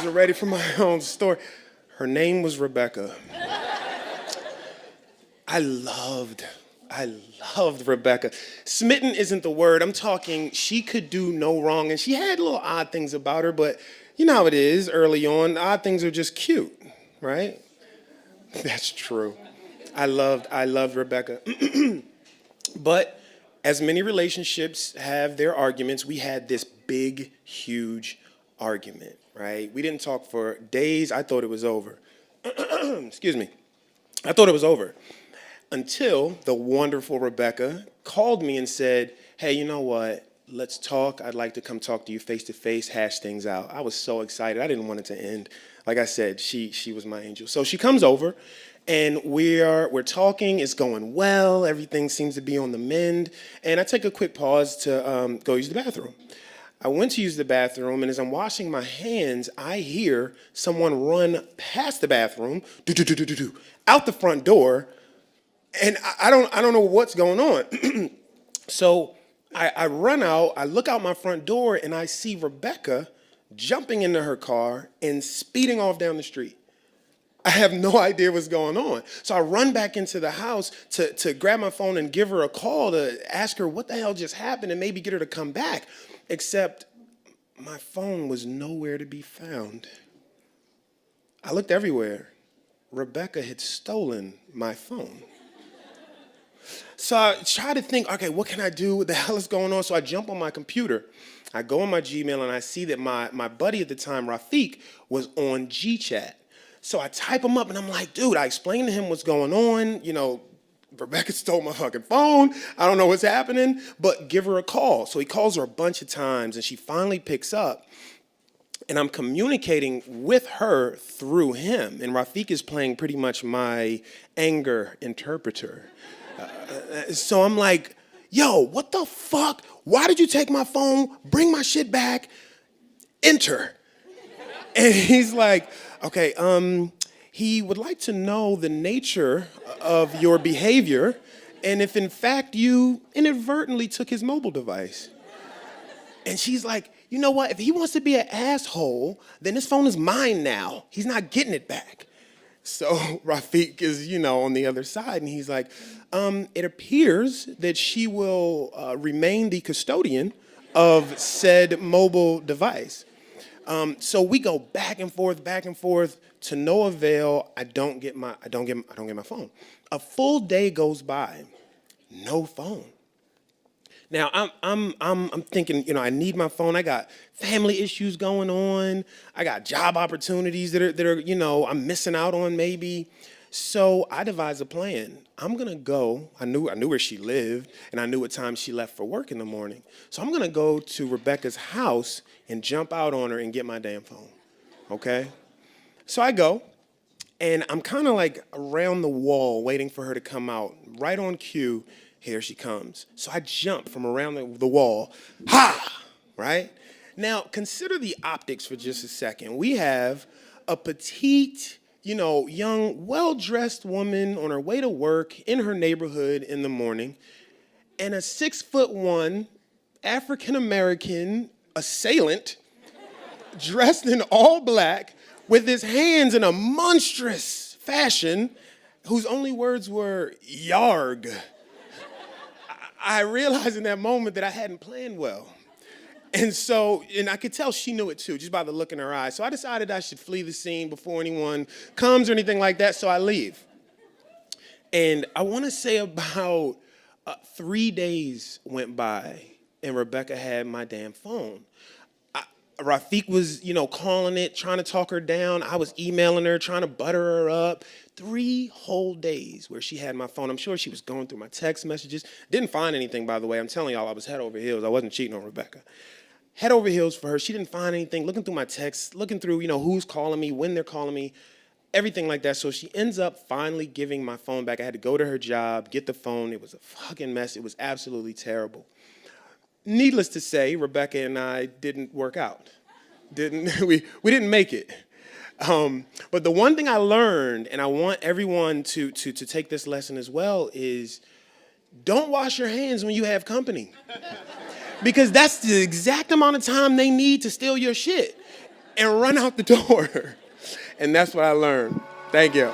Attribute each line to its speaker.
Speaker 1: wasn't ready for my own story. Her name was Rebecca. I loved Rebecca. Smitten isn't the word. I'm talking, she could do no wrong. And she had little odd things about her, but you know how it is early on. Odd things are just cute, right? That's true. I loved Rebecca. But as many relationships have their arguments, we had this big, huge argument, right? We didn't talk for days. I thought it was over. Excuse me. I thought it was over until the wonderful Rebecca called me and said, hey, you know what? Let's talk. I'd like to come talk to you face to face, hash things out. I was so excited. I didn't want it to end. Like I said, she was my angel. So she comes over and we're talking. It's going well. Everything seems to be on the mend. And I take a quick pause to go use the bathroom. I went to use the bathroom, and as I'm washing my hands, I hear someone run past the bathroom, out the front door, and I don't know what's going on. So I run out, I look out my front door, and I see Rebecca jumping into her car and speeding off down the street. I have no idea what's going on. So I run back into the house to grab my phone and give her a call to ask her what the hell just happened and maybe get her to come back. Except my phone was nowhere to be found. I looked everywhere. Rebecca had stolen my phone. So I try to think, okay, what can I do? What the hell is going on? So I jump on my computer. I go on my Gmail and I see that my buddy at the time, Rafiq, was on GChat. So I type him up and I'm like, dude, I explained to him what's going on. You know, Rebecca stole my fucking phone. I don't know what's happening, but give her a call. So he calls her a bunch of times and she finally picks up. And I'm communicating with her through him. And Rafiq is playing pretty much my anger interpreter. So I'm like, yo, what the fuck? Why did you take my phone? Bring my shit back. Enter. And he's like, okay, he would like to know the nature of your behavior and if in fact you inadvertently took his mobile device. And she's like, you know what? If he wants to be an asshole, then his phone is mine now. He's not getting it back. So Rafiq is, on the other side, and he's like, it appears that she will remain the custodian of said mobile device. So we go back and forth to no avail. I don't get my phone. A full day goes by, no phone. Now I'm thinking, I need my phone. I got family issues going on. I got job opportunities that are I'm missing out on maybe. So I devised a plan. I'm gonna go. I knew where she lived, and I knew what time she left for work in the morning. So I'm gonna go to Rebecca's house and jump out on her and get my damn phone. Okay? So I go, and I'm kind of like around the wall waiting for her to come out. Right on cue, here she comes. So I jump from around the wall. Ha! Right? Now, consider the optics for just a second. We have a petite, young, well-dressed woman on her way to work in her neighborhood in the morning, and a 6'1" African-American assailant dressed in all black with his hands in a monstrous fashion whose only words were, "Yarg." I realized in that moment that I hadn't planned well. And I could tell she knew it too, just by the look in her eyes. So I decided I should flee the scene before anyone comes or anything like that, so I leave. And I want to say about 3 days went by, and Rebecca had my damn phone. Rafiq was, calling it, trying to talk her down. I was emailing her, trying to butter her up. 3 whole days where she had my phone. I'm sure she was going through my text messages. Didn't find anything, by the way. I'm telling y'all, I was head over heels. I wasn't cheating on Rebecca. Head over heels for her. She didn't find anything. Looking through my texts, looking through, who's calling me, when they're calling me, everything like that. So she ends up finally giving my phone back. I had to go to her job, get the phone. It was a fucking mess. It was absolutely terrible. Needless to say, Rebecca and I didn't work out. We didn't make it. But the one thing I learned, and I want everyone to take this lesson as well, is don't wash your hands when you have company. Because that's the exact amount of time they need to steal your shit. and run out the door. And that's what I learned. Thank you.